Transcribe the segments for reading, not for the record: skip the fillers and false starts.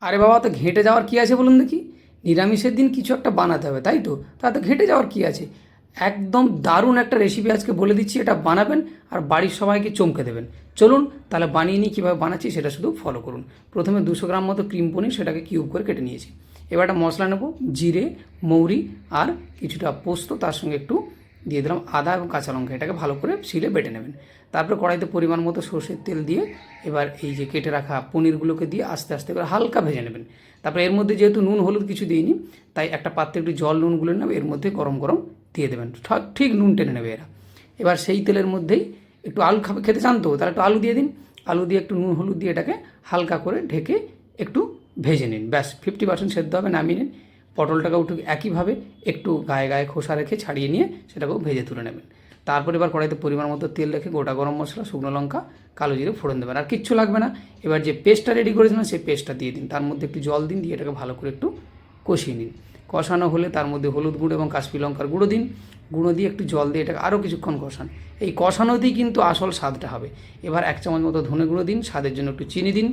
আরে বাবা, তো ঘেঁটে যাওয়ার কী আছে বলুন দেখি? নিরামিষের দিন কিছু একটা বানাতে হবে, তাই তো? তো ঘেঁটে যাওয়ার কী আছে? একদম দারুণ একটা রেসিপি আজকে বলে দিচ্ছি, এটা বানাবেন আর বাড়ির সবাইকে চমকে দেবেন। চলুন তাহলে বানিয়ে নিই, কীভাবে বানাচ্ছি সেটা শুধু ফলো করুন। প্রথমে 200 গ্রাম মতো ক্রিম পনির, সেটাকে কিউব করে কেটে নিয়েছি। এবার একটা মশলা নেব, জিরে, মৌরি আর কিছুটা পোস্ত, তার সঙ্গে একটু দিয়ে দিলাম আদা এবং কাঁচা লঙ্কা। এটাকে ভালো করে শিলে বেটে নেবেন। তারপরে কড়াইতে পরিমাণ মতো সর্ষের তেল দিয়ে এবার এই যে কেটে রাখা পনিরগুলোকে দিয়ে আস্তে আস্তে করে হালকা ভেজে নেবেন। তারপরে এর মধ্যে যেহেতু নুন হলুদ কিছু দিইনি, তাই একটা পাত্রে একটু জল নুন গুলে নেবে, এর মধ্যে গরম গরম দিয়ে দেবেন। ঠিক নুন টেনে নেবে এরা। এবার সেই তেলের মধ্যেই একটু আলু খেতে চান তো, তাহলে একটু আলু দিয়ে দিন। আলু দিয়ে একটু নুন হলুদ দিয়ে এটাকে হালকা করে ঢেকে একটু ভেজে নিন। ব্যাস 50% সেদ্ধ হবে, নামিয়ে নিন। পটলটাকেও ঠিক একইভাবে একটু গায়ে গায়ে খোসা রেখে ছাড়িয়ে নিয়ে সেটাকেও ভেজে তুলে নেবেন। তারপর এবার কড়াইতে পরিমাণ মতো তেল রেখে গোটা গরম মশলা, শুকনো লঙ্কা, কালো জিরে ফোড়ন দেবেন। আর কিচ্ছু লাগবে না। এবার যে পেস্টটা রেডি করেছিলেন সেই পেস্টটা দিয়ে দিন। তার মধ্যে একটু জল দিন, দিয়ে এটাকে ভালো করে একটু কষিয়ে নিন। কষানো হলে তার মধ্যে হলুদ গুঁড়ো এবং কাশ্মীরি লঙ্কার গুঁড়ো দিন। গুঁড়ো দিয়ে একটু জল দিয়ে এটাকে আরও কিছুক্ষণ কষান। এই কষানোতেই কিন্তু আসল স্বাদটা হবে। এবার 1 চামচ মতো ধনে গুঁড়ো দিন, স্বাদের জন্য একটু চিনি দিন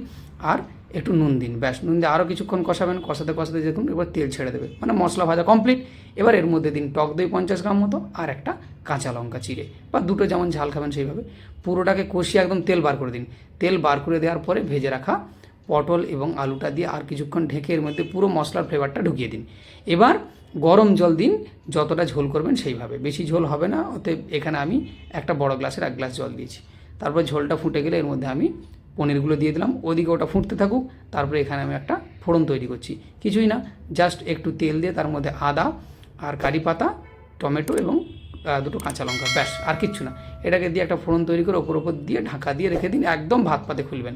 আর একটু নুন দিন। ব্যাস, নুন দিয়ে আরও কিছুক্ষণ কষাবেন। কষাতে কষাতে দেখুন এবার তেল ছেড়ে দেবে, মানে মশলা ভাজা কমপ্লিট। এবার এর মধ্যে দিন টক দই 50 গ্রাম মতো আর একটা কাঁচা লঙ্কা চিড়ে, বা দুটো যেমন ঝাল খাবেন সেইভাবে। পুরোটাকে কষিয়ে একদম তেল বার করে দিন। তেল বার করে দেওয়ার পরে ভেজে রাখা পটল এবং আলুটা দিয়ে আর কিছুক্ষণ ঢেকে এর মধ্যে পুরো মশলার ফ্লেভারটা ঢুকিয়ে দিন। এবার গরম জল দিন, যতটা ঝোল করবেন সেইভাবে। বেশি ঝোল হবে না, অতএব এখানে আমি একটা বড় গ্লাসের 1 গ্লাস জল দিয়েছি। তারপর ঝোলটা ফুটে গেলে এর মধ্যে আমি পনিরগুলো দিয়ে দিলাম। ওদিকে ওটা ফুটতে থাকুক। তারপরে এখানে আমি একটা ফোড়ন তৈরি করছি। কিছুই না, জাস্ট একটু তেল দিয়ে তার মধ্যে আদা আর কারি পাতা, টমেটো এবং দুটো কাঁচা লঙ্কা, ব্যাস আর কিচ্ছু না। এটাকে দিয়ে একটা ফোড়ন তৈরি করে ওপর দিয়ে ঢাকা দিয়ে রেখে দিন, একদম ভাত পাতে খুলবেন।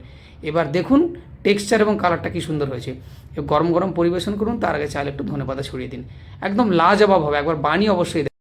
এবার দেখুন টেক্সচার এবং কালারটা কি সুন্দর হয়েছে। গরম গরম পরিবেশন করুন, তার আগে চাইলে একটু ধনেপাতা ছড়িয়ে দিন। একদম লাজবাব হবে, একবার বানিয়ে অবশ্যই